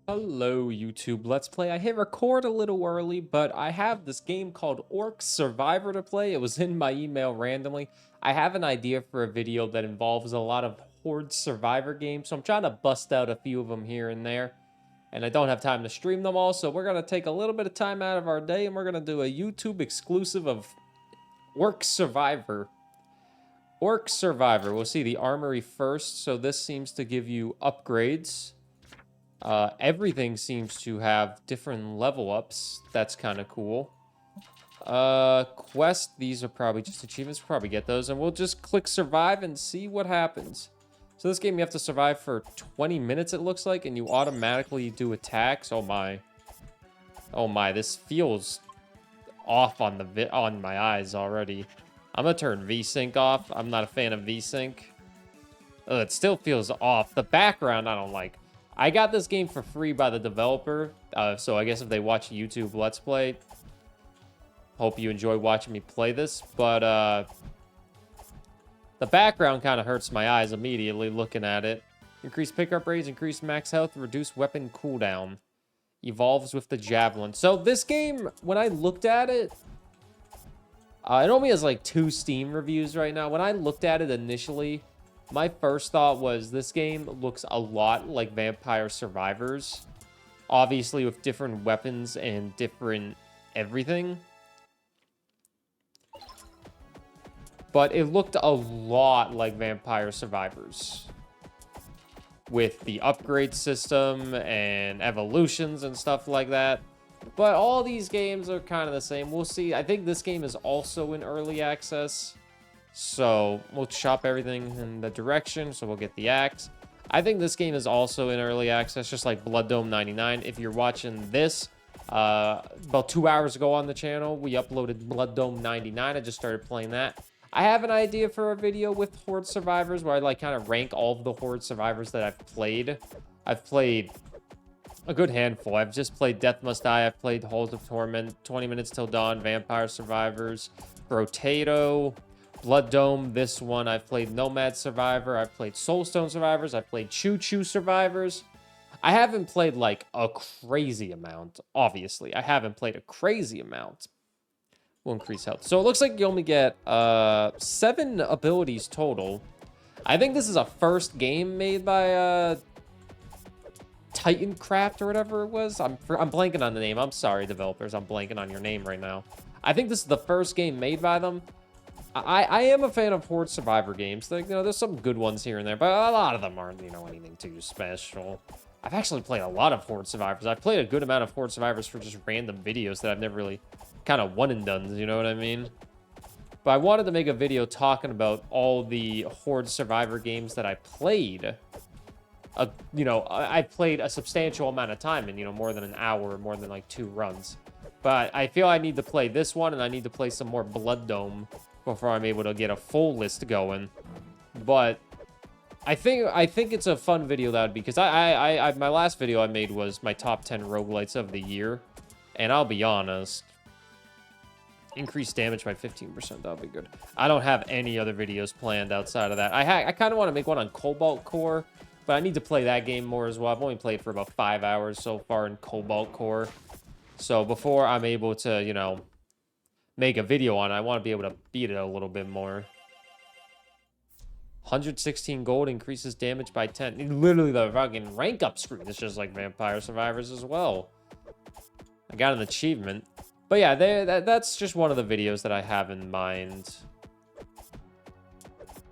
Hello, YouTube Let's Play. I hit record a little early, but I have this game called Orc Survivor to play. It was in my email randomly. I have an idea for a video that involves a lot of Horde Survivor games, so I'm trying to bust out a few of them here and there. And I don't have time to stream them all, so we're going to take a little bit of time out of our day, and we're going to do a YouTube exclusive of Orc Survivor. Orc Survivor. We'll see the armory first, so this seems to give you upgrades. Everything seems to have different level ups. That's kind of cool. Quest, these are probably just achievements. We'll probably get those. And we'll just click survive and see what happens. So this game, you have to survive for 20 minutes, it looks like. And you automatically do attacks. Oh my. Oh my, this feels off on my eyes already. I'm gonna turn VSync off. I'm not a fan of VSync. It still feels off. The background, I don't like. I got this game for free by the developer, so I guess if they watch YouTube Let's Play, hope you enjoy watching me play this, but the background kind of hurts my eyes immediately looking at it. Increase pickup rates, increase max health, reduce weapon cooldown. Evolves with the javelin. So this game, when I looked at it, it only has like 2 Steam reviews right now. When I looked at it initially, my first thought was this game looks a lot like Vampire Survivors. Obviously with different weapons and different everything. But it looked a lot like Vampire Survivors. With the upgrade system and evolutions and stuff like that. But all these games are kind of the same. We'll see. I think this game is also in early access. So we'll chop everything in the direction. So we'll get the axe. I think this game is also in early access, just like Blood Dome 99. If you're watching this, about 2 hours ago on the channel, we uploaded Blood Dome 99. I just started playing that. I have an idea for a video with Horde Survivors where I like kind of rank all of the Horde Survivors that I've played. I've played a good handful. I've just played Death Must Die. I've played Hold of Torment, 20 Minutes Till Dawn, Vampire Survivors, Brotato, Blood Dome, this one. I've played Nomad Survivor. I've played Soulstone Survivors. I've played Choo Choo Survivors. I haven't played like a crazy amount, obviously. I haven't played a crazy amount. Will increase health. So it looks like you only get 7 abilities total. I think this is a first game made by Titancraft or whatever it was. I'm blanking on the name. I'm sorry, developers. I'm blanking on your name right now. I think this is the first game made by them. I am a fan of Horde Survivor games. Like, you know, there's some good ones here and there, but a lot of them aren't, you know, anything too special. I've actually played a lot of Horde Survivors. I've played a good amount of Horde Survivors for just random videos that I've never really kind of one and done, you know what I mean? But I wanted to make a video talking about all the Horde Survivor games that I played. You know, I played a substantial amount of time in, you know, more than an hour, more than like 2 runs. But I feel I need to play this one, and I need to play some more Blood Dome before I'm able to get a full list going. But I think it's a fun video that would be, because my last video I made was my top 10 roguelites of the year, and I'll be honest, increase damage by 15%, that'll be good. I don't have any other videos planned outside of that. I kind of want to make one on Cobalt Core, but I need to play that game more as well. I've only played for about 5 hours so far in Cobalt Core. So before I'm able to, you know, make a video on it, I want to be able to beat it a little bit more. 116 gold increases damage by 10. Literally the fucking rank up screen. It's just like Vampire Survivors as well. I got an achievement. But yeah, that's just one of the videos that I have in mind.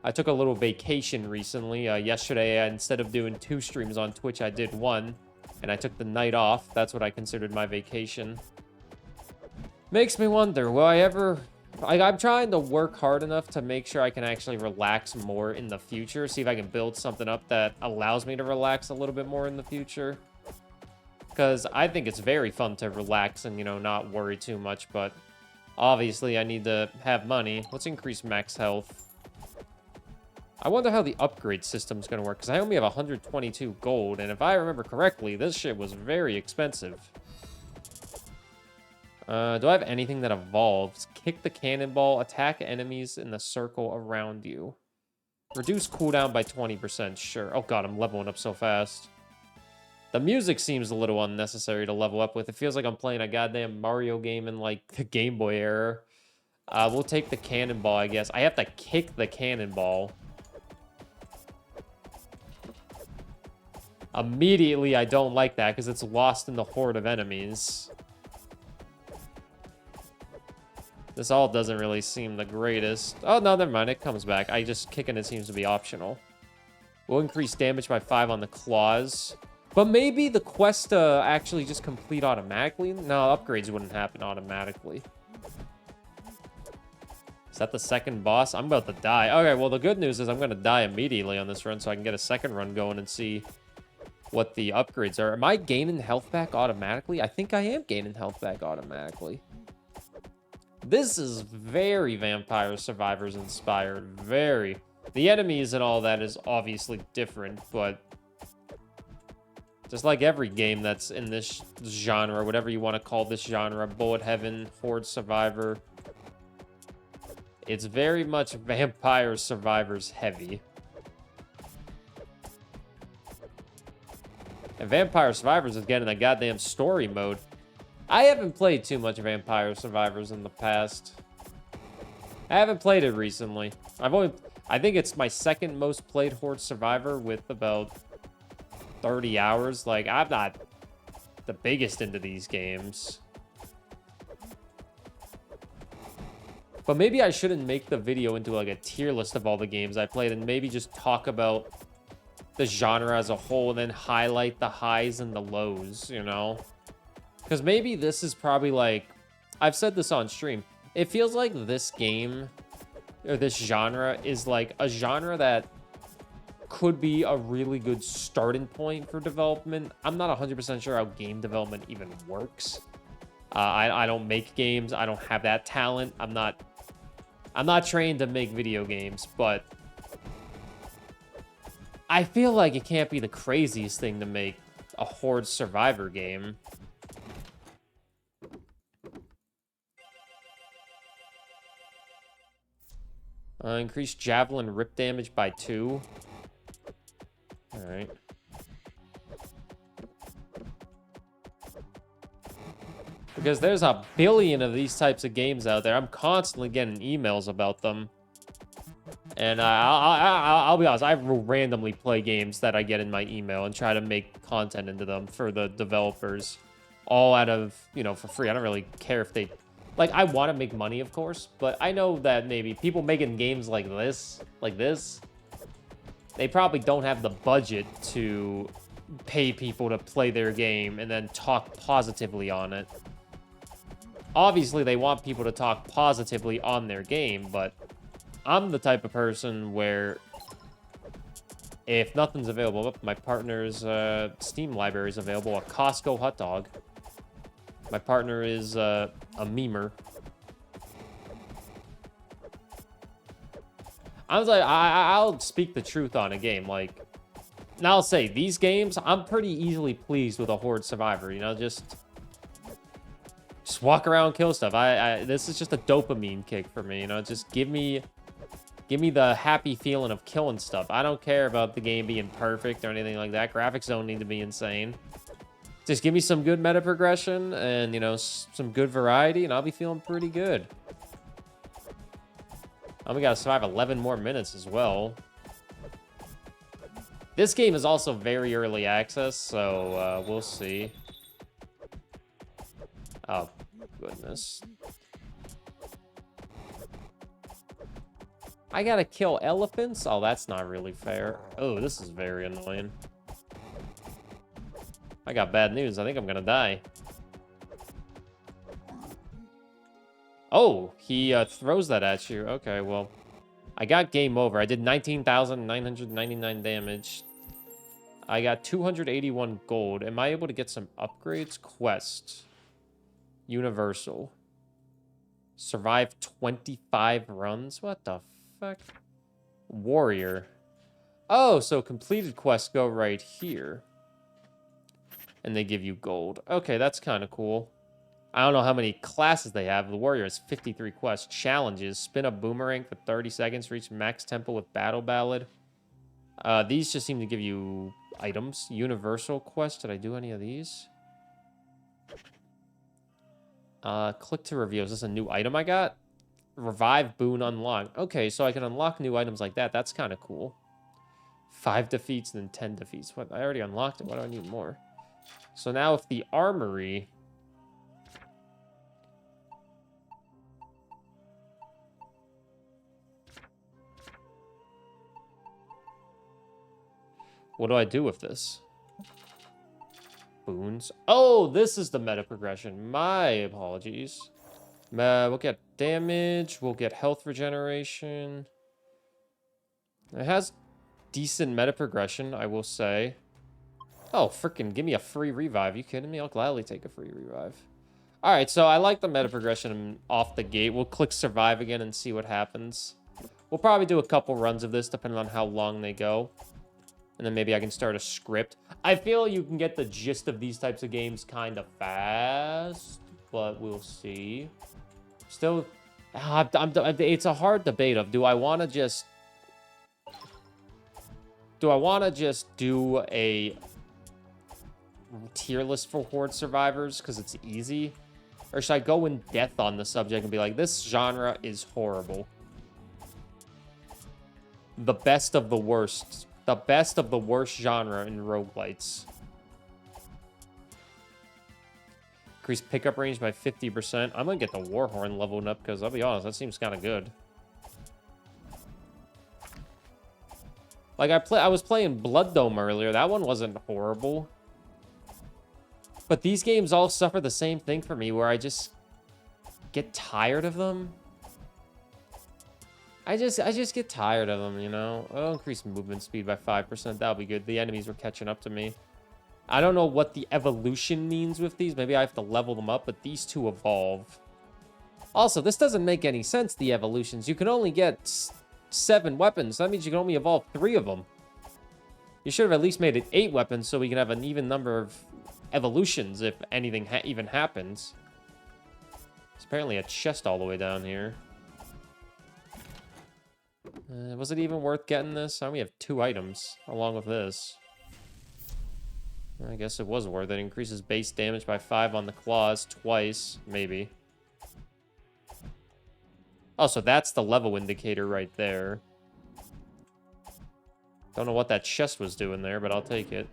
I took a little vacation recently. Yesterday, instead of doing 2 streams on Twitch, I did 1. And I took the night off. That's what I considered my vacation. Makes me wonder, will I ever... I'm trying to work hard enough to make sure I can actually relax more in the future. See if I can build something up that allows me to relax a little bit more in the future. Because I think it's very fun to relax and, you know, not worry too much. But obviously, I need to have money. Let's increase max health. I wonder how the upgrade system's going to work, because I only have 122 gold, and if I remember correctly, this shit was very expensive. Do I have anything that evolves? Kick the cannonball, attack enemies in the circle around you. Reduce cooldown by 20%, sure. Oh god, I'm leveling up so fast. The music seems a little unnecessary to level up with. It feels like I'm playing a goddamn Mario game in, like, the Game Boy era. We'll take the cannonball, I guess. I have to kick the cannonball. Immediately, I don't like that because it's lost in the horde of enemies. This all doesn't really seem the greatest. Oh, no, never mind. It comes back. Just kicking it seems to be optional. We'll increase damage by 5 on the claws. But maybe the quest actually just complete automatically? No, upgrades wouldn't happen automatically. Is that the second boss? I'm about to die. Okay, well, the good news is I'm going to die immediately on this run so I can get a second run going and see what the upgrades are. Am I gaining health back automatically? I think I am gaining health back automatically. This is very Vampire Survivors inspired. Very. The enemies and all that is obviously different, but just like every game that's in this genre, whatever you want to call this genre, Bullet Heaven, Horde Survivor, it's very much Vampire Survivors heavy. And Vampire Survivors is getting a goddamn story mode. I haven't played too much Vampire Survivors in the past. I haven't played it recently. I think it's my second most played Horde Survivor with about 30 hours. Like, I'm not the biggest into these games. But maybe I shouldn't make the video into like a tier list of all the games I played and maybe just talk about the genre as a whole and then highlight the highs and the lows, you know? Because maybe this is probably like, I've said this on stream, it feels like this game, or this genre, is like a genre that could be a really good starting point for development. I'm not 100% sure how game development even works. I don't make games. I don't have that talent. I'm not trained to make video games, but I feel like it can't be the craziest thing to make a Horde Survivor game. Increase javelin rip damage by 2. All right. Because there's a billion of these types of games out there. I'm constantly getting emails about them. And I'll be honest, I randomly play games that I get in my email and try to make content into them for the developers. All out of, you know, for free. I don't really care if they... Like, I want to make money, of course, but I know that maybe people making games like this, they probably don't have the budget to pay people to play their game and then talk positively on it. Obviously, they want people to talk positively on their game, but I'm the type of person where if nothing's available, my partner's Steam library is available, a Costco hot dog. My partner is a memer. I was like, I'll speak the truth on a game. Like, now I'll say, these games, I'm pretty easily pleased with a Horde Survivor. You know, just walk around, kill stuff. This is just a dopamine kick for me. You know, just give me the happy feeling of killing stuff. I don't care about the game being perfect or anything like that. Graphics don't need to be insane. Just give me some good meta progression and, you know, some good variety, and I'll be feeling pretty good. We gotta survive 11 more minutes as well. This game is also very early access, so we'll see. Oh, goodness. I gotta kill elephants? Oh, that's not really fair. Oh, this is very annoying. I got bad news. I think I'm gonna die. Oh, he throws that at you. Okay, well, I got game over. I did 19,999 damage. I got 281 gold. Am I able to get some upgrades? Quest. Universal. Survive 25 runs? What the fuck? Warrior. Oh, so completed quests go right here. And they give you gold. Okay, that's kind of cool. I don't know how many classes they have. The Warrior has 53 quests. Challenges. Spin a boomerang for 30 seconds. Reach max tempo with Battle Ballad. These just seem to give you items. Universal quest. Did I do any of these? Click to review. Is this a new item I got? Revive boon unlocked. Okay, so I can unlock new items like that. That's kind of cool. 5 defeats and then 10 defeats. What? I already unlocked it. Why do I need more? So now if the armory... What do I do with this? Boons. Oh, this is the meta progression. My apologies. We'll get damage. We'll get health regeneration. It has decent meta progression, I will say. Oh, freaking give me a free revive. You kidding me? I'll gladly take a free revive. All right, so I like the meta progression off the gate. We'll click survive again and see what happens. We'll probably do a couple runs of this depending on how long they go. And then maybe I can start a script. I feel you can get the gist of these types of games kind of fast, but we'll see. Still, it's a hard debate of do I want to just do a tier list for Horde survivors because it's easy, or should I go in depth on the subject and be like, this genre is horrible, the best of the worst genre in roguelites. Increase pickup range by 50%. I'm gonna get the Warhorn leveled up because I'll be honest, that seems kind of good. Like I was playing Blood Dome earlier. That one wasn't horrible. But these games all suffer the same thing for me where I just get tired of them. I just get tired of them, you know? I'll increase movement speed by 5%. That'll be good. The enemies were catching up to me. I don't know what the evolution means with these. Maybe I have to level them up, but these two evolve. Also, this doesn't make any sense, the evolutions. You can only get 7 weapons. That means you can only evolve 3 of them. You should have at least made it 8 weapons so we can have an even number of evolutions if anything even happens. There's apparently a chest all the way down here. Was it even worth getting this? I only have 2 items along with this. I guess it was worth it. It increases base damage by 5 on the claws twice, maybe. Oh, so that's the level indicator right there. Don't know what that chest was doing there, but I'll take it.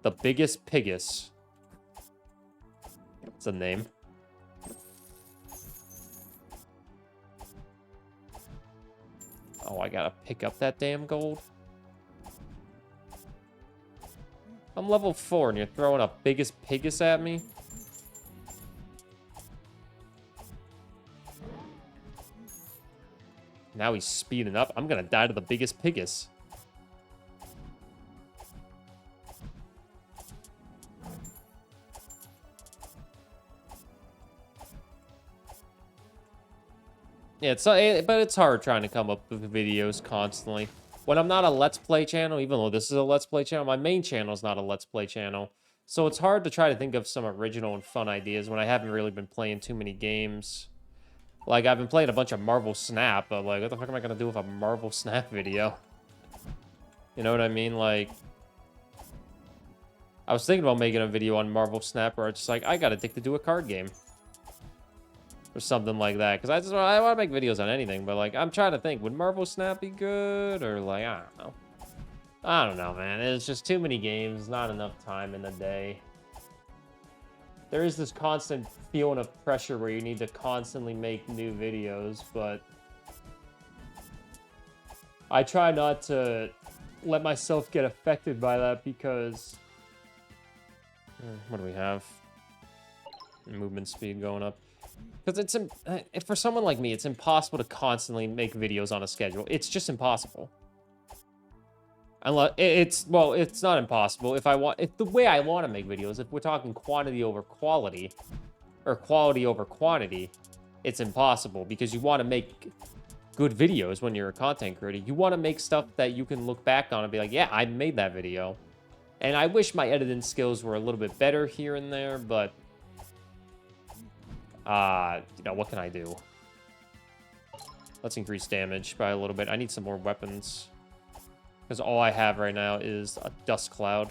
The biggest piggus. It's a name. Oh, I gotta pick up that damn gold. I'm level 4 and you're throwing a biggest piggus at me? Now he's speeding up. I'm gonna die to the biggest piggus. Yeah, but it's hard trying to come up with videos constantly. When I'm not a Let's Play channel, even though this is a Let's Play channel, my main channel is not a Let's Play channel. So it's hard to try to think of some original and fun ideas when I haven't really been playing too many games. Like, I've been playing a bunch of Marvel Snap, but, like, what the fuck am I gonna do with a Marvel Snap video? You know what I mean? Like, I was thinking about making a video on Marvel Snap where it's just like, I got addicted to a card game. Or something like that. Because I want to make videos on anything, but, like, I'm trying to think, would Marvel Snap be good? Or, like, I don't know. I don't know, man. It's just too many games, not enough time in the day. There is this constant feeling of pressure where you need to constantly make new videos, but I try not to let myself get affected by that because... What do we have? Movement speed going up. Because it's for someone like me, it's impossible to constantly make videos on a schedule. It's just impossible. Unless it's not impossible. If the way I want to make videos, if we're talking quantity over quality, or quality over quantity, it's impossible because you want to make good videos when you're a content creator. You want to make stuff that you can look back on and be like, yeah, I made that video. And I wish my editing skills were a little bit better here and there, but you know, what can I do? Let's increase damage by a little bit. I need some more weapons. Because all I have right now is a dust cloud.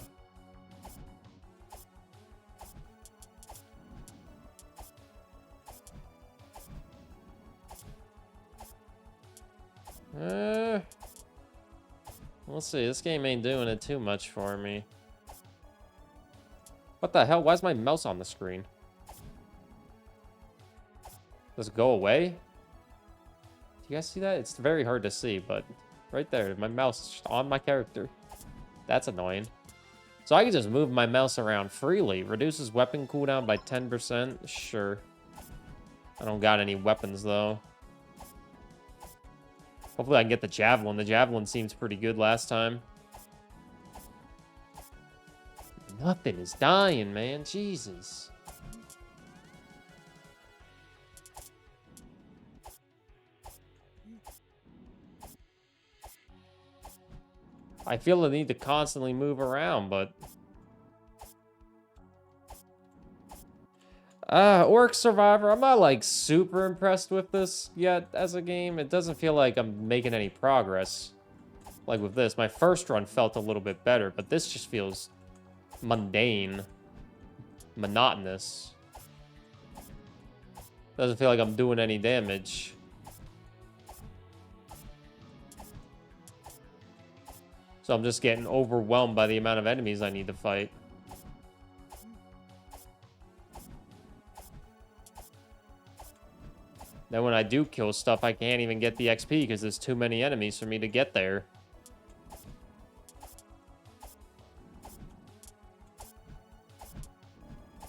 We'll see. This game ain't doing it too much for me. What the hell? Why is my mouse on the screen? Does it go away? Do you guys see that? It's very hard to see, but right there, my mouse is just on my character. That's annoying. So I can just move my mouse around freely. Reduces weapon cooldown by 10%. Sure. I don't got any weapons, though. Hopefully I can get the javelin. The javelin seems pretty good last time. Nothing is dying, man. Jesus. I feel the need to constantly move around, but... Orc Survivor, I'm not, like, super impressed with this yet as a game. It doesn't feel like I'm making any progress. Like with this, my first run felt a little bit better, but this just feels mundane. Monotonous. Doesn't feel like I'm doing any damage. So I'm just getting overwhelmed by the amount of enemies I need to fight. Then when I do kill stuff, I can't even get the XP because there's too many enemies for me to get there.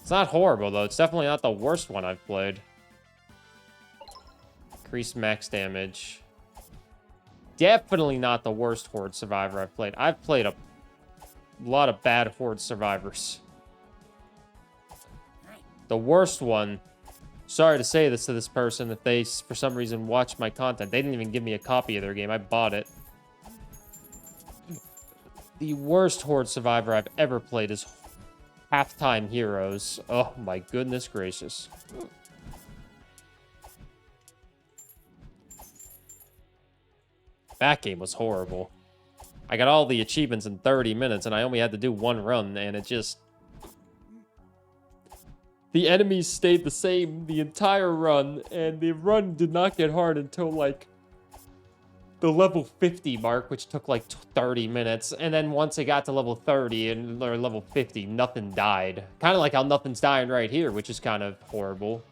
It's not horrible, though. It's definitely not the worst one I've played. Increased max damage. Definitely not the worst Horde Survivor I've played. I've played a lot of bad Horde Survivors. The worst one... Sorry to say this to this person if they, for some reason, watch my content. They didn't even give me a copy of their game. I bought it. The worst Horde Survivor I've ever played is Halftime Heroes. Oh my goodness gracious. That game was horrible. I got all the achievements in 30 minutes and I only had to do one run and it just... The enemies stayed the same the entire run, and the run did not get hard until, like, the level 50 mark, which took, like, 30 minutes. And then once it got to level 30 or level 50, nothing died. Kind of like how nothing's dying right here, which is kind of horrible.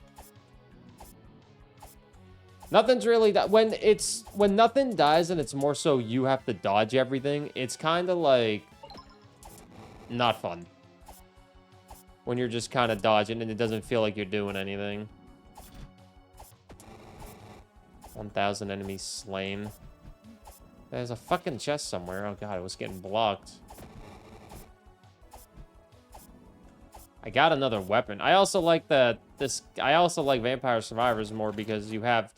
Nothing's really... When nothing dies and it's more so you have to dodge everything, it's kind of, like, not fun. When you're just kind of dodging and it doesn't feel like you're doing anything. 1,000 enemies slain. There's a fucking chest somewhere. Oh god, it was getting blocked. I got another weapon. I also like I also like Vampire Survivors more because you have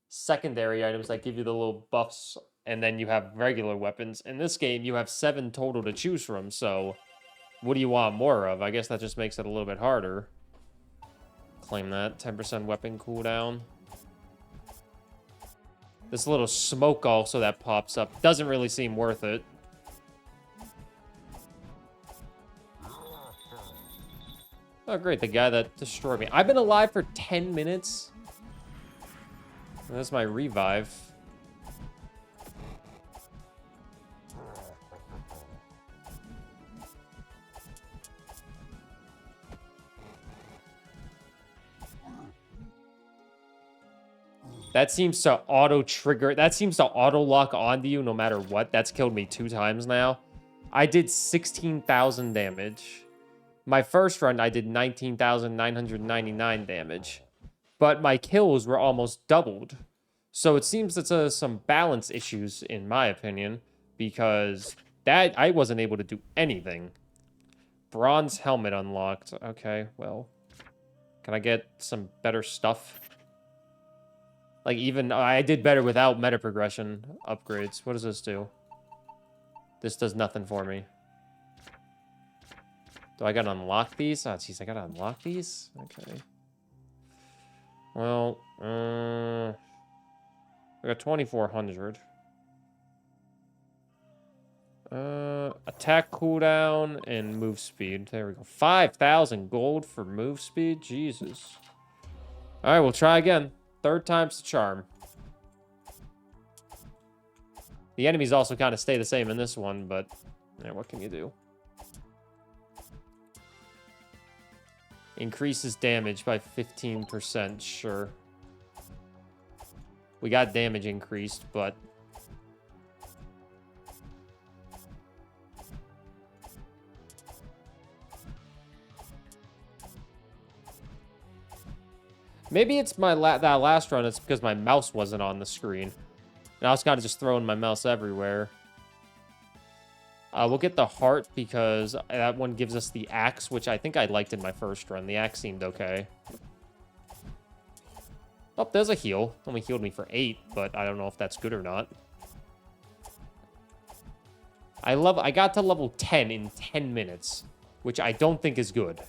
secondary items that give you the little buffs, and then you have regular weapons. In this game, you have 7 total to choose from, so... What do you want more of? I guess that just makes it a little bit harder. Claim that. 10% weapon cooldown. This little smoke also that pops up doesn't really seem worth it. Oh, great. The guy that destroyed me. I've been alive for 10 minutes. And that's my revive. That seems to auto-trigger. That seems to auto-lock onto you no matter what. That's killed me 2 times now. I did 16,000 damage. My first run, I did 19,999 damage. But my kills were almost doubled. So it seems it's some balance issues, in my opinion. Because that I wasn't able to do anything. Bronze helmet unlocked. Okay, well. Can I get some better stuff? Like, even... I did better without meta progression upgrades. What does this do? This does nothing for me. Do I gotta unlock these? Oh, jeez, I gotta unlock these? Okay. Well, I got 2,400. Attack cooldown and move speed. There we go. 5,000 gold for move speed. Jesus. All right, we'll try again. Third time's the charm. The enemies also kind of stay the same in this one, but yeah, what can you do? Increases damage by 15%, sure. We got damage increased, but... maybe it's my that last run, it's because my mouse wasn't on the screen. And I was kind of just throwing my mouse everywhere. We'll get the heart because that one gives us the axe, which I think I liked in my first run. The axe seemed okay. Oh, there's a heal. Only healed me for 8, but I don't know if that's good or not. I got to level 10 in 10 minutes, which I don't think is good.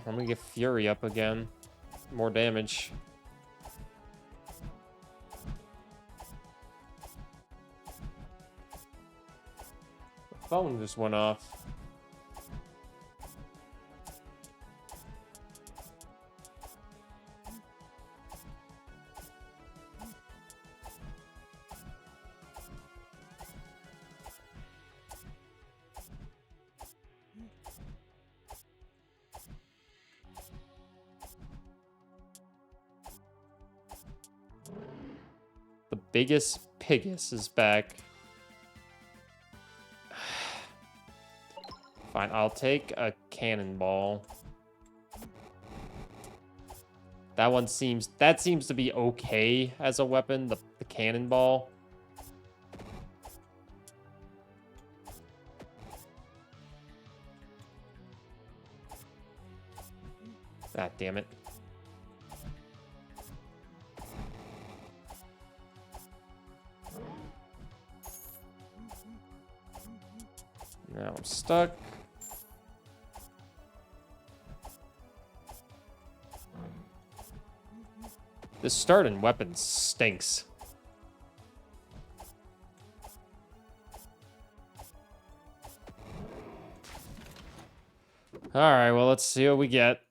I'm gonna get Fury up again. More damage. The phone just went off. The biggest Pigus is back. Fine, I'll take a cannonball. That seems to be okay as a weapon, the cannonball. Ah, damn it. Now I'm stuck. This starting weapon stinks. Alright, well, let's see what we get.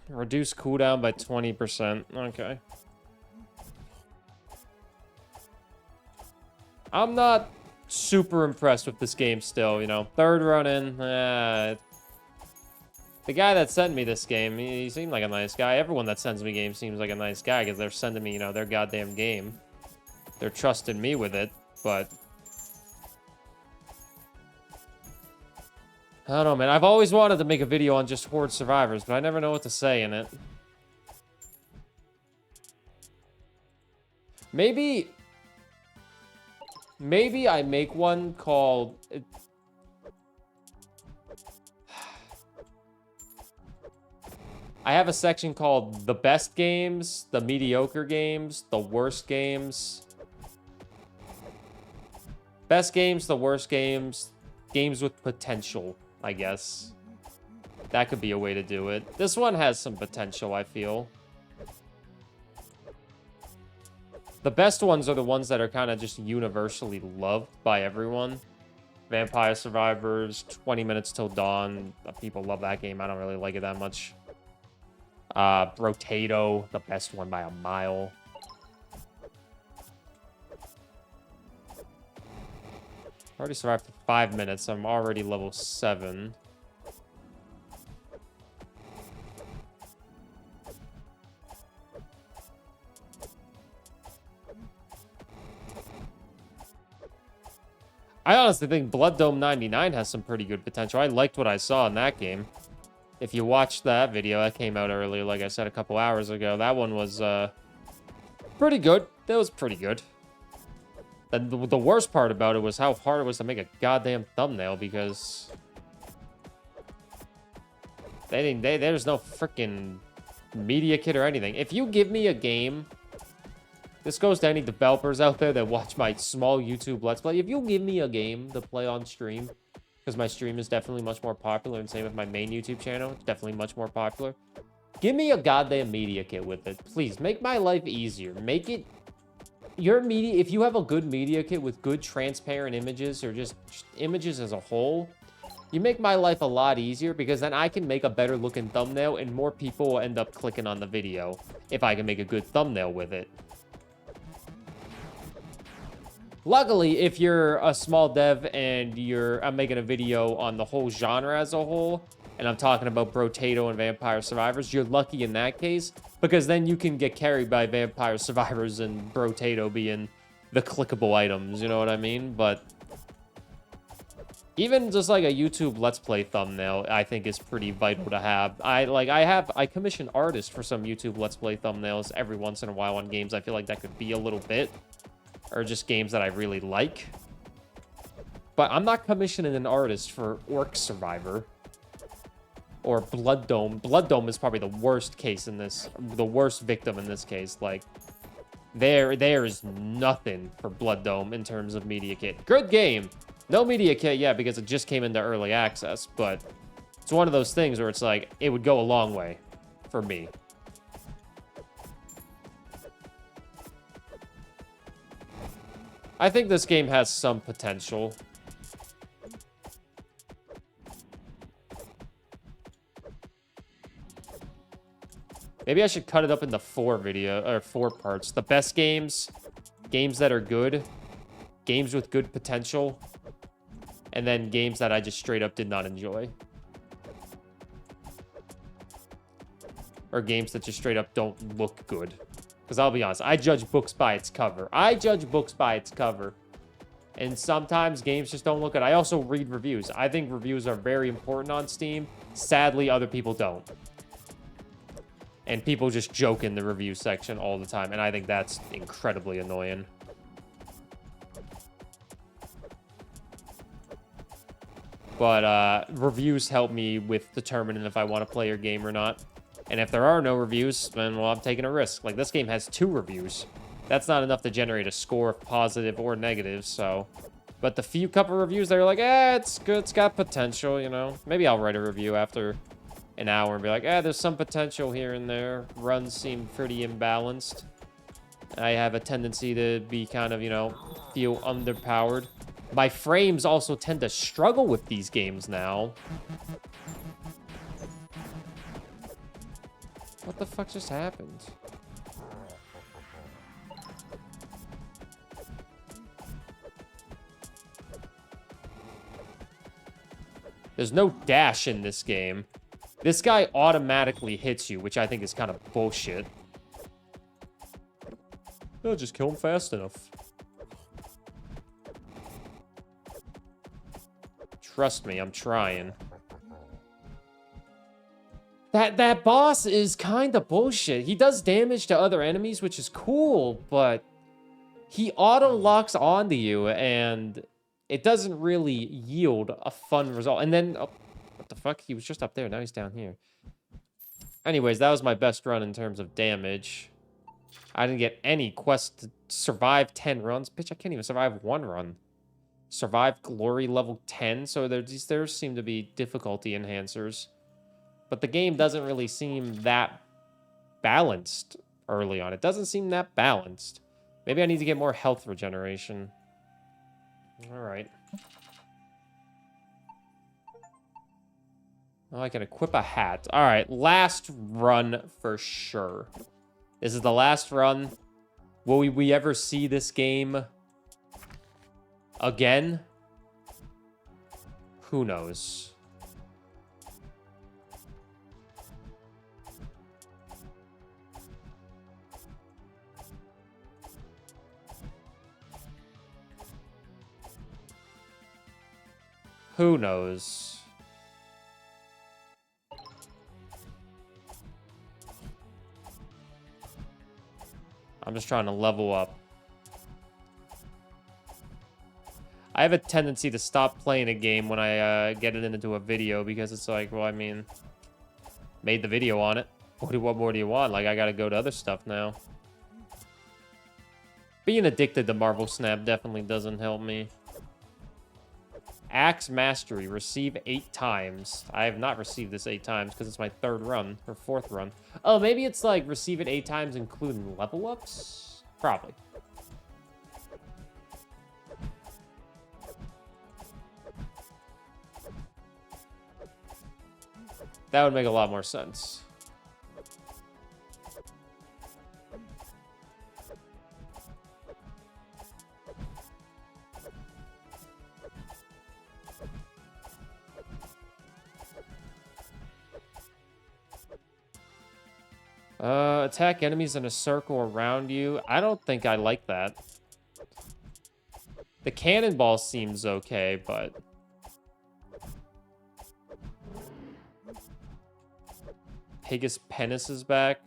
Reduce cooldown by 20%. Okay. I'm not super impressed with this game still, you know. Third run in. The guy that sent me this game, he seemed like a nice guy. Everyone that sends me games seems like a nice guy because they're sending me, you know, their goddamn game. They're trusting me with it, but... I don't know, man. I've always wanted to make a video on just Horde Survivors, but I never know what to say in it. Maybe I make one called... I have a section called the best games, the mediocre games, the worst games. Best games, the worst games, games with potential, I guess. That could be a way to do it. This one has some potential, I feel. The best ones are the ones that are kind of just universally loved by everyone. Vampire Survivors, 20 Minutes Till Dawn. People love that game. I don't really like it that much. Rotato, the best one by a mile. Already survived for 5 minutes. I'm already level 7. I honestly think Blood Dome 99 has some pretty good potential. I liked what I saw in that game. If you watched that video, that came out earlier, like I said a couple hours ago. That one was pretty good. That was pretty good. And the worst part about it was how hard it was to make a goddamn thumbnail because there's no freaking media kit or anything. If you give me a game, this goes to any developers out there that watch my small YouTube Let's Play. If you give me a game to play on stream, because my stream is definitely much more popular, and same with my main YouTube channel. It's definitely much more popular. Give me a goddamn media kit with it. Please, make my life easier. Make it... Your media... If you have a good media kit with good transparent images, or just images as a whole, you make my life a lot easier, because then I can make a better looking thumbnail, and more people will end up clicking on the video if I can make a good thumbnail with it. Luckily, if you're a small dev and I'm making a video on the whole genre as a whole, and I'm talking about Brotato and Vampire Survivors, you're lucky in that case, because then you can get carried by Vampire Survivors and Brotato being the clickable items, you know what I mean? But even just like a YouTube Let's Play thumbnail, I think is pretty vital to have. I commission artists for some YouTube Let's Play thumbnails every once in a while on games I feel like that could be a little bit, or just games that I really like. But I'm not commissioning an artist for Orc Survivor or Blood Dome. Blood Dome is probably the worst case in this, the worst victim in this case. Like, there is nothing for Blood Dome in terms of media kit. Good game. No media kit yet because it just came into early access, but it's one of those things where it's like, it would go a long way for me. I think this game has some potential. Maybe I should cut it up into 4 parts. The best games, games that are good, games with good potential, and then games that I just straight up did not enjoy. Or games that just straight up don't look good. Because I'll be honest, I judge books by its cover. And sometimes games just don't look good. I also read reviews. I think reviews are very important on Steam. Sadly, other people don't. And people just joke in the review section all the time. And I think that's incredibly annoying. But reviews help me with determining if I want to play your game or not. And if there are no reviews, then, well, I'm taking a risk. Like, this game has 2 reviews. That's not enough to generate a score of positive or negative, so... But the few couple reviews, they're like, it's good, it's got potential, you know? Maybe I'll write a review after an hour and be like, there's some potential here and there. Runs seem pretty imbalanced. I have a tendency to be kind of, you know, feel underpowered. My frames also tend to struggle with these games now. What the fuck just happened? There's no dash in this game. This guy automatically hits you, which I think is kind of bullshit. No, just kill him fast enough. Trust me, I'm trying. That boss is kind of bullshit. He does damage to other enemies, which is cool, but he auto-locks onto you, and it doesn't really yield a fun result. And then, oh, what the fuck? He was just up there. Now he's down here. Anyways, that was my best run in terms of damage. I didn't get any quest to survive 10 runs. Bitch, I can't even survive 1 run. Survive glory level 10, so there seem to be difficulty enhancers. But the game doesn't really seem that balanced early on. It doesn't seem that balanced. Maybe I need to get more health regeneration. Alright. Oh, I can equip a hat. Alright, last run for sure. This is the last run. Will we ever see this game again? Who knows? Who knows? I'm just trying to level up. I have a tendency to stop playing a game when I get it into a video because it's like, well, I mean, made the video on it. What more do you want? Like, I gotta go to other stuff now. Being addicted to Marvel Snap definitely doesn't help me. Axe Mastery. Receive 8 times. I have not received this 8 times because it's my 3rd run or 4th run. Oh, maybe it's like receive it 8 times including level ups? Probably. That would make a lot more sense. Attack enemies in a circle around you. I don't think I like that. The cannonball seems okay, but... Pigus Penis is back.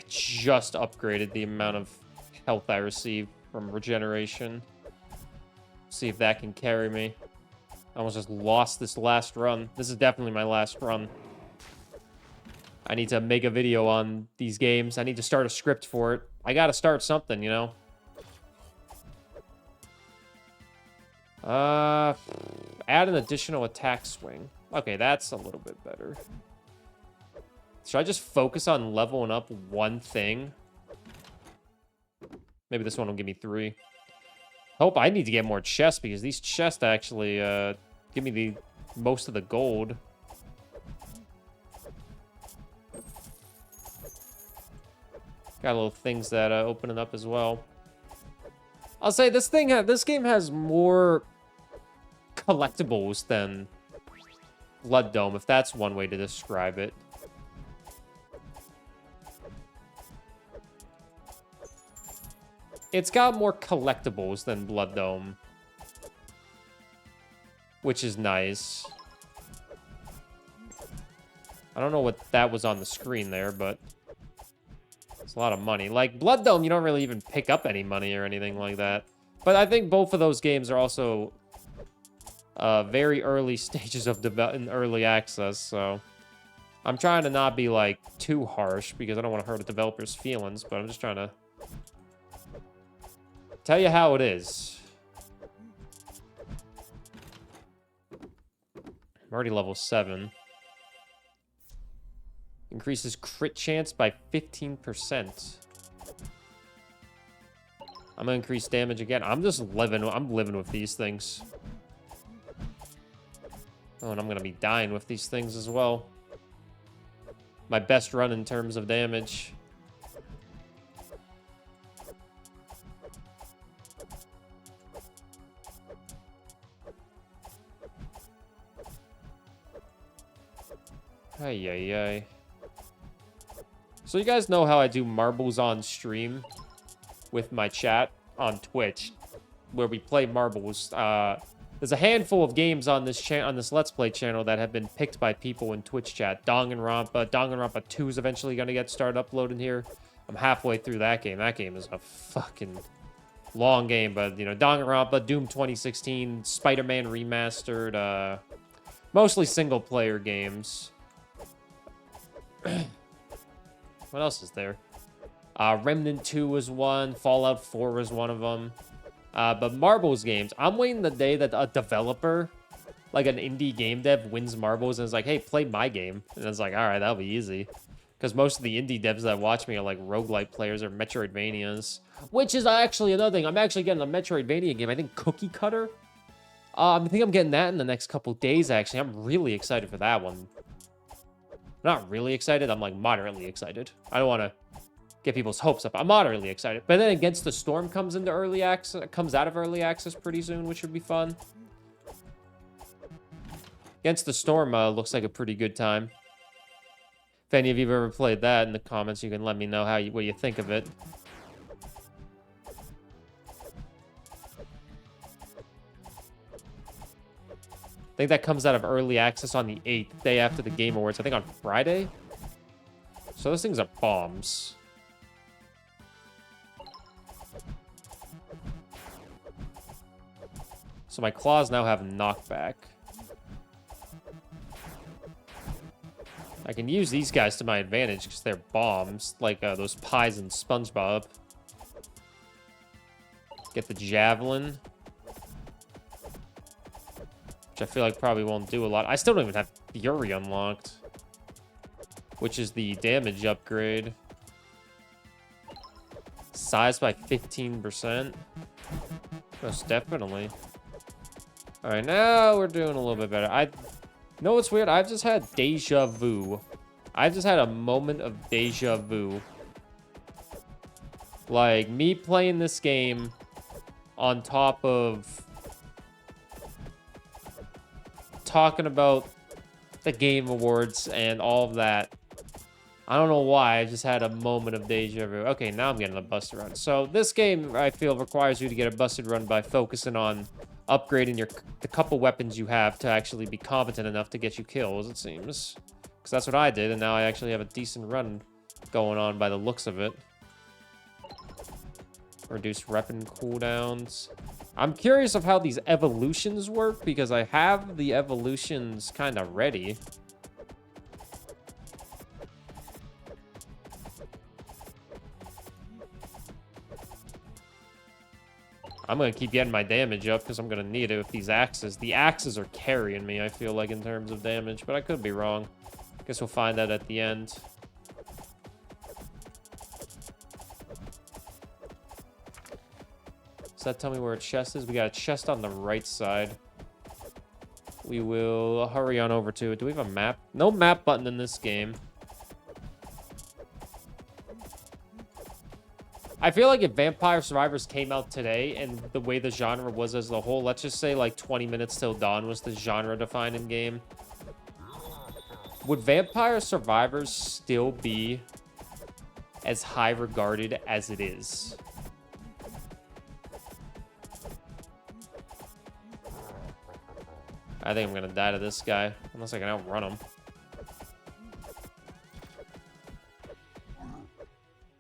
Just upgraded the amount of health I receive from regeneration. See if that can carry me. I almost just lost this last run. This is definitely my last run. I need to make a video on these games. I need to start a script for it. I gotta start something, you know? Add an additional attack swing. Okay, that's a little bit better. Should I just focus on leveling up one thing? Maybe this one will give me 3. Hope I need to get more chests because these chests actually give me the most of the gold. Got little things that open it up as well. I'll say this game has more collectibles than Blood Dome, if that's one way to describe it. It's got more collectibles than Blood Dome, which is nice. I don't know what that was on the screen there, but it's a lot of money. Like, Blood Dome, you don't really even pick up any money or anything like that. But I think both of those games are also very early stages of in early access, so I'm trying to not be, like, too harsh because I don't want to hurt a developer's feelings, but I'm just trying to tell you how it is. I'm already level 7. Increases crit chance by 15%. I'm gonna increase damage again. I'm living with these things. Oh, and I'm gonna be dying with these things as well. My best run in terms of damage. Ay, ay, ay. So you guys know how I do marbles on stream with my chat on Twitch, where we play marbles. There's a handful of games on this Let's Play channel that have been picked by people in Twitch chat. Danganronpa. Danganronpa 2 is eventually going to get started uploading here. I'm halfway through that game. That game is a fucking long game, but, you know, Danganronpa, Doom 2016, Spider-Man Remastered, mostly single-player games. What else is there? Remnant 2 was one. Fallout 4 was one of them. But Marbles games, I'm waiting the day that a developer, like an indie game dev, wins Marbles and is like, hey, play my game. And it's like, all right, that'll be easy. Because most of the indie devs that watch me are like roguelike players or Metroidvanias. Which is actually another thing. I'm actually getting a Metroidvania game. I think Cookie Cutter. I think I'm getting that in the next couple days, actually. I'm really excited for that one. Not really excited. I'm like moderately excited. I don't want to get people's hopes up. I'm moderately excited. But then Against the Storm comes into early access, comes out of early access pretty soon, which would be fun. Against the Storm looks like a pretty good time. If any of you have ever played that in the comments, you can let me know what you think of it. I think that comes out of early access on the 8th, day after the Game Awards. I think on Friday. So those things are bombs. So my claws now have knockback. I can use these guys to my advantage because they're bombs, like those pies in SpongeBob. Get the javelin, which I feel like probably won't do a lot. I still don't even have Fury unlocked, which is the damage upgrade. Size by 15%. Most definitely. All right, now we're doing a little bit better. You know what's weird? I've just had deja vu. I've just had a moment of deja vu. Like, me playing this game on top of talking about the Game Awards and all of that. I don't know why, I just had a moment of deja vu. Okay, now I'm getting a busted run. So this game, I feel, requires you to get a busted run by focusing on upgrading the couple weapons you have to actually be competent enough to get you kills, it seems. Because that's what I did, and now I actually have a decent run going on by the looks of it. Reduce weapon cooldowns. I'm curious of how these evolutions work, because I have the evolutions kind of ready. I'm going to keep getting my damage up because I'm going to need it with these axes. The axes are carrying me, I feel like, in terms of damage, but I could be wrong. Guess we'll find out at the end. Does that tell me where a chest is? We got a chest on the right side. We will hurry on over to it. Do we have a map? No map button in this game. I feel like if Vampire Survivors came out today and the way the genre was as a whole, let's just say like 20 minutes till dawn was the genre-defining game, would Vampire Survivors still be as high regarded as it is? I think I'm gonna die to this guy, unless I can outrun him.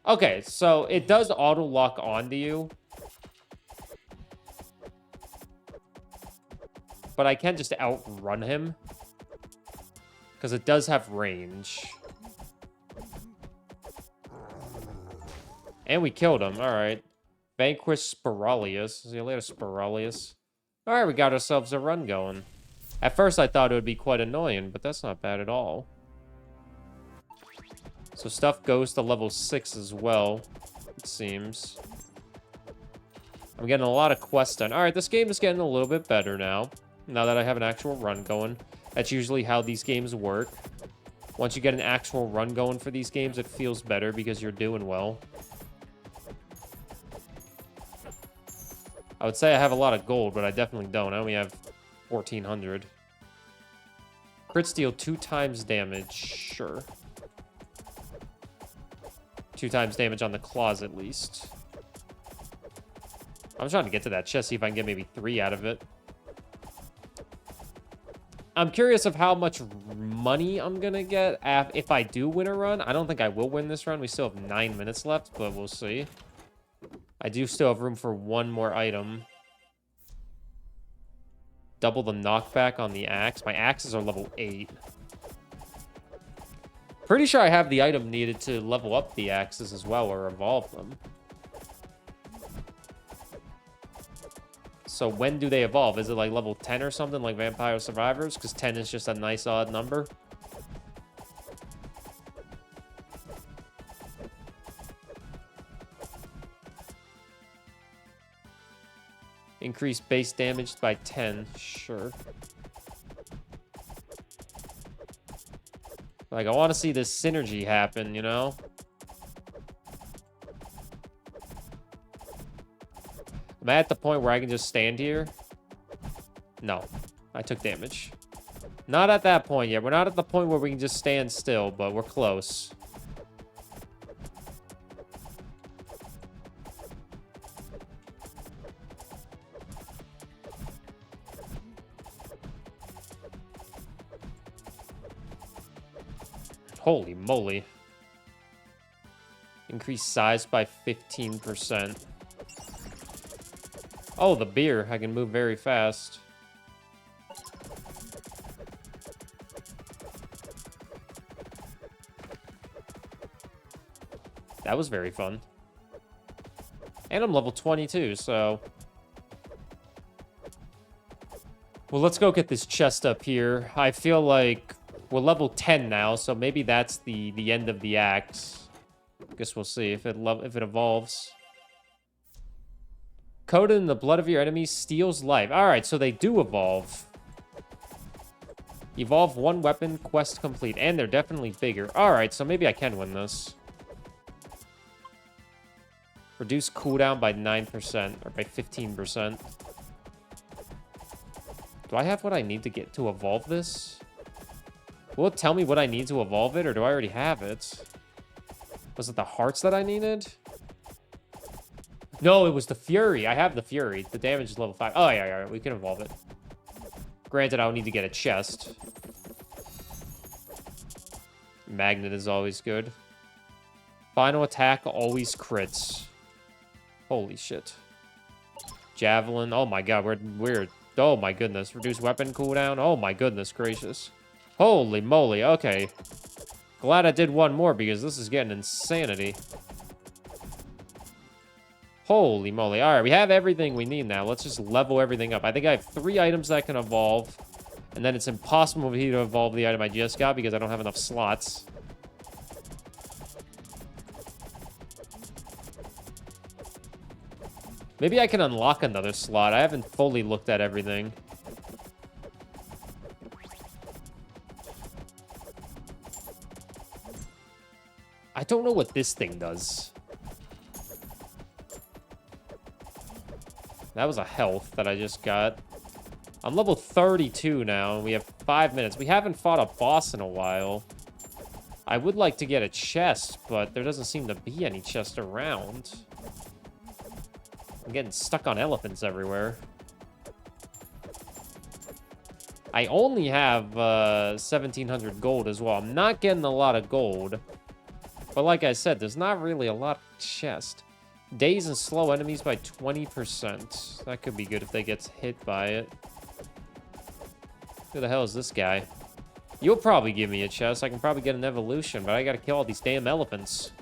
Okay, so it does auto-lock onto you. But I can just outrun him. Because it does have range. And we killed him, alright. Vanquish Spiralius. See you later, Spiralius. Alright, we got ourselves a run going. At first I thought it would be quite annoying, but that's not bad at all. So stuff goes to level 6 as well, it seems. I'm getting a lot of quests done. Alright, this game is getting a little bit better now. Now that I have an actual run going. That's usually how these games work. Once you get an actual run going for these games, it feels better because you're doing well. I would say I have a lot of gold, but I definitely don't. I only have 1,400. Crit steal 2 times damage. Sure. 2 times damage on the claws, at least. I'm trying to get to that chest, see if I can get maybe 3 out of it. I'm curious of how much money I'm gonna get if I do win a run. I don't think I will win this run. We still have 9 minutes left, but we'll see. I do still have room for 1 more item. Double the knockback on the axe. My axes are level 8. Pretty sure I have the item needed to level up the axes as well, or evolve them. So when do they evolve? Is it like level 10 or something, like Vampire Survivors? Because 10 is just a nice odd number. Increase base damage by 10. Sure. Like, I want to see this synergy happen, you know? Am I at the point where I can just stand here? No. I took damage. Not at that point yet. We're not at the point where we can just stand still, but we're close. Holy moly. Increase size by 15%. Oh, the beer. I can move very fast. That was very fun. And I'm level 22, so... Well, let's go get this chest up here. I feel like we're level 10 now, so maybe that's the end of the act. Guess we'll see if it evolves. Coated in the blood of your enemies steals life. Alright, so they do evolve. Evolve one weapon, quest complete. And they're definitely bigger. Alright, so maybe I can win this. Reduce cooldown by 9%, or by 15%. Do I have what I need to get to evolve this? Will it tell me what I need to evolve it, or do I already have it? Was it the hearts that I needed? No, it was the Fury. I have the Fury. The damage is level 5. Oh, yeah, we can evolve it. Granted, I'll need to get a chest. Magnet is always good. Final attack always crits. Holy shit. Javelin. Oh my god, we're... Oh my goodness. Reduce weapon cooldown. Oh my goodness gracious. Holy moly. Okay. Glad I did one more because this is getting insanity. Holy moly. Alright, we have everything we need now. Let's just level everything up. I think I have 3 items that can evolve. And then it's impossible for me to evolve the item I just got because I don't have enough slots. Maybe I can unlock another slot. I haven't fully looked at everything. I don't know what this thing does. That was a health that I just got. I'm level 32 now, and we have 5 minutes. We haven't fought a boss in a while. I would like to get a chest, but there doesn't seem to be any chest around. I'm getting stuck on elephants everywhere. I only have 1,700 gold as well. I'm not getting a lot of gold. But like I said, there's not really a lot of chest. Daze and slow enemies by 20%. That could be good if they get hit by it. Who the hell is this guy? You'll probably give me a chest. I can probably get an evolution, but I gotta kill all these damn elephants.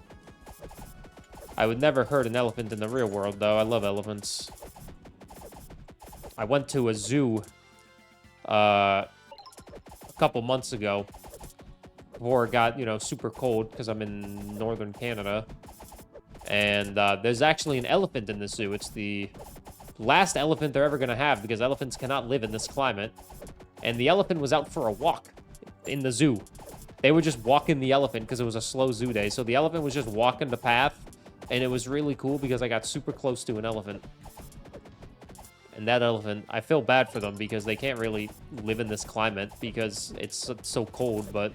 I would never hurt an elephant in the real world, though. I love elephants. I went to a zoo a couple months ago before it got, you know, super cold because I'm in northern Canada. And there's actually an elephant in the zoo. It's the last elephant they're ever going to have because elephants cannot live in this climate. And the elephant was out for a walk in the zoo. They were just walking the elephant because it was a slow zoo day. So the elephant was just walking the path. And it was really cool because I got super close to an elephant. And that elephant, I feel bad for them because they can't really live in this climate because it's so cold, but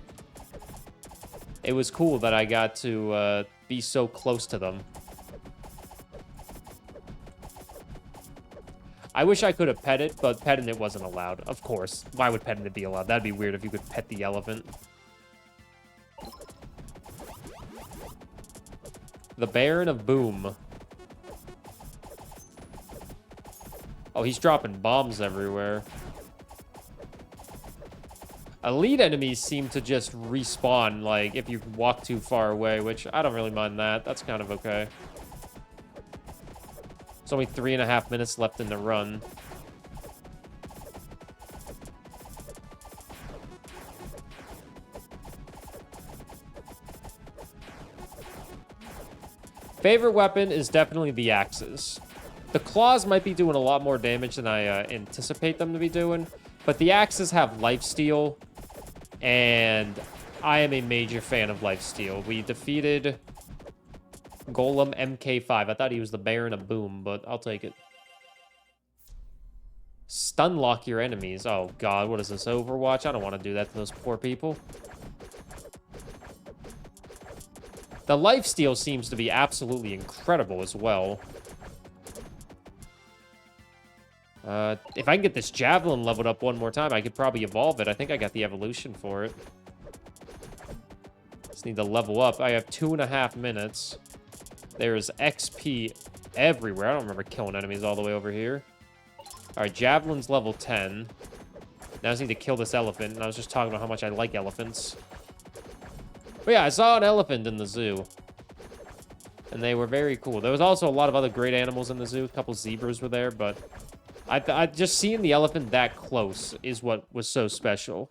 it was cool that I got to be so close to them. I wish I could have pet it, but petting it wasn't allowed. Of course. Why would petting it be allowed? That'd be weird if you could pet the elephant. The Baron of Boom. Oh, he's dropping bombs everywhere. Elite enemies seem to just respawn, like, if you walk too far away, which I don't really mind that. That's kind of okay. There's only 3.5 minutes left in the run. Favorite weapon is definitely the axes. The claws might be doing a lot more damage than I anticipate them to be doing, but the axes have lifesteal, and I am a major fan of lifesteal. We defeated Golem MK5. I thought he was the Baron of Boom, but I'll take it. Stun lock your enemies. Oh god, what is this, Overwatch? I don't want to do that to those poor people. The lifesteal seems to be absolutely incredible as well. If I can get this Javelin leveled up one more time, I could probably evolve it. I think I got the evolution for it. Just need to level up. I have 2.5 minutes. There's XP everywhere. I don't remember killing enemies all the way over here. All right, Javelin's level 10. Now I just need to kill this elephant. And I was just talking about how much I like elephants. But yeah, I saw an elephant in the zoo. And they were very cool. There was also a lot of other great animals in the zoo. A couple zebras were there, but I just seeing the elephant that close is what was so special.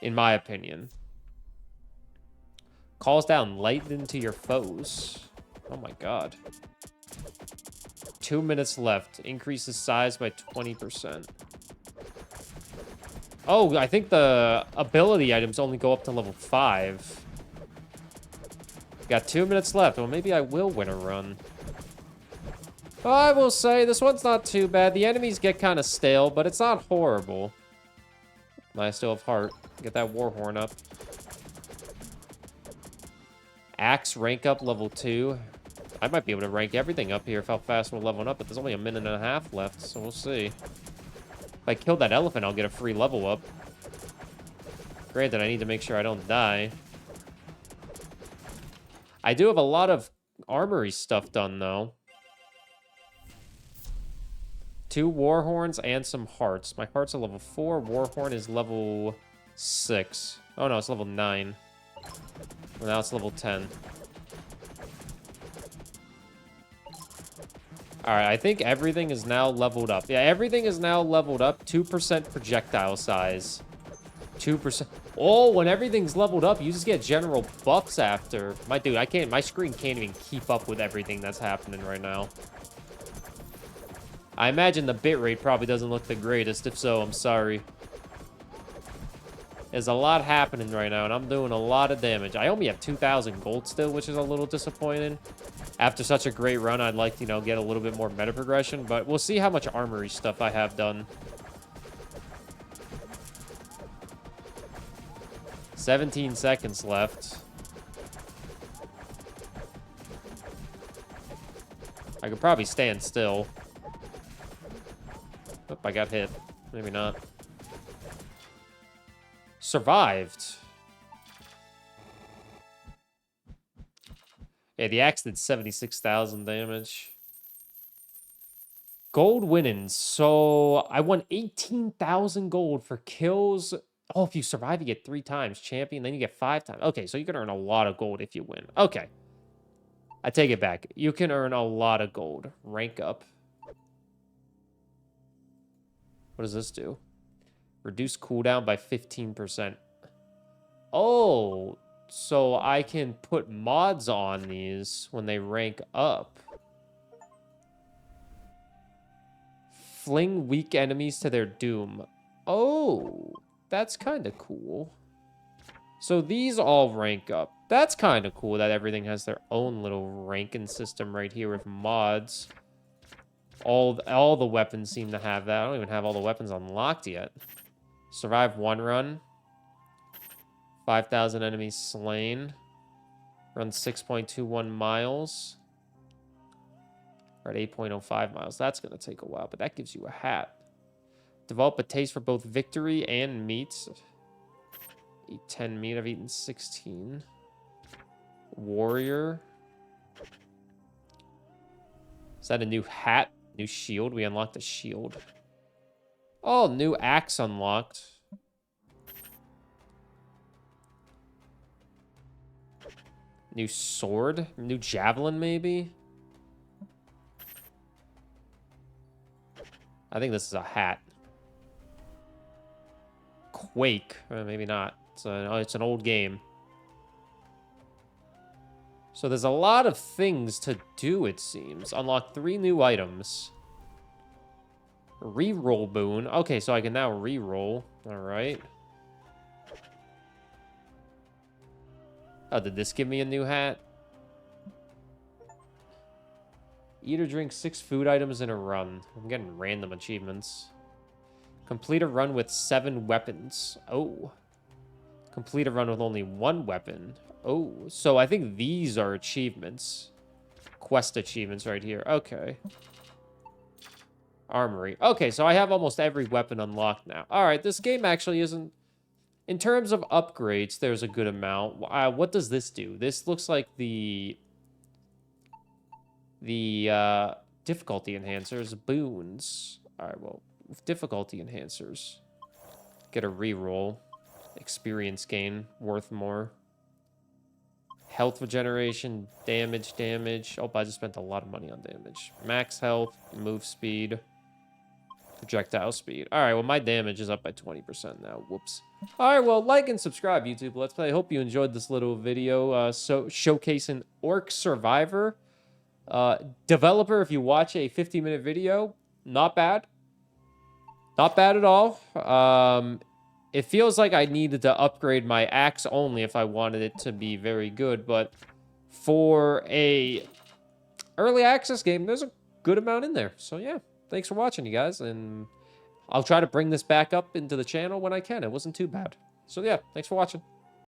In my opinion. Calls down lightning to your foes. Oh my god. 2 minutes left. Increases size by 20%. Oh, I think the ability items only go up to level 5. Got 2 minutes left. Well, maybe I will win a run. I will say, this one's not too bad. The enemies get kind of stale, but it's not horrible. I still have heart. Get that war horn up. Axe rank up level 2. I might be able to rank everything up here if how fast we're leveling up, but there's only a minute and a half left, so we'll see. If I kill that elephant, I'll get a free level up. Granted, I need to make sure I don't die. I do have a lot of armory stuff done, though. 2 war horns and some hearts. My heart's a level 4. War horn is level 6. Oh, no, it's level 9. Well, now it's level 10. Alright, I think everything is now leveled up. Yeah, everything is now leveled up. 2% projectile size. 2%. Oh, when everything's leveled up, you just get general buffs after. My screen can't even keep up with everything that's happening right now. I imagine the bitrate probably doesn't look the greatest. If so, I'm sorry. There's a lot happening right now, and I'm doing a lot of damage. I only have 2,000 gold still, which is a little disappointing. After such a great run, I'd like to, get a little bit more meta progression, but we'll see how much armory stuff I have done. 17 seconds left. I could probably stand still. Oh, I got hit. Maybe not. Survived. Yeah, the axe did 76,000 damage. Gold winnings. So I won 18,000 gold for kills. Oh, if you survive, you get 3 times. Champion, then you get 5 times. Okay, so you can earn a lot of gold if you win. Okay. I take it back. You can earn a lot of gold. Rank up. What does this do? Reduce cooldown by 15%. Oh, so I can put mods on these when they rank up. Fling weak enemies to their doom. Oh, that's kind of cool. So these all rank up. That's kind of cool that everything has their own little ranking system right here with mods. All the weapons seem to have that. I don't even have all the weapons unlocked yet. Survive 1 run. 5,000 enemies slain. Run 6.21 miles. Or at 8.05 miles. That's going to take a while, but that gives you a hat. Develop a taste for both victory and meat. Eat 10 meat. I've eaten 16. Warrior. Is that a new hat? New shield? We unlocked a shield. Oh, new axe unlocked. New sword? New javelin, maybe? I think this is a hat. Quake. Maybe not. It's an old game. So there's a lot of things to do, it seems. Unlock 3 new items. Reroll boon. Okay, so I can now reroll. All right. Oh, did this give me a new hat? Eat or drink 6 food items in a run. I'm getting random achievements. Complete a run with 7 weapons. Oh. Complete a run with only 1 weapon. Oh, so I think these are achievements. Quest achievements right here. Okay. Armory. Okay, so I have almost every weapon unlocked now. All right, this game actually isn't... In terms of upgrades, there's a good amount. What does this do? This looks like the The difficulty enhancers, boons. All right, well, with difficulty enhancers, get a reroll, experience gain, worth more. Health regeneration, damage. Oh, I just spent a lot of money on damage. Max health, move speed, projectile speed. All right, well, my damage is up by 20% now. Whoops. All right, well, like and subscribe, YouTube Let's Play. I hope you enjoyed this little video showcasing Orc Survivor. Developer, if you watch a 50-minute video, not bad. Not bad at all. It feels like I needed to upgrade my axe only if I wanted it to be very good, but for a early access game, there's a good amount in there. So yeah, thanks for watching, you guys, and I'll try to bring this back up into the channel when I can. It wasn't too bad. So yeah, thanks for watching.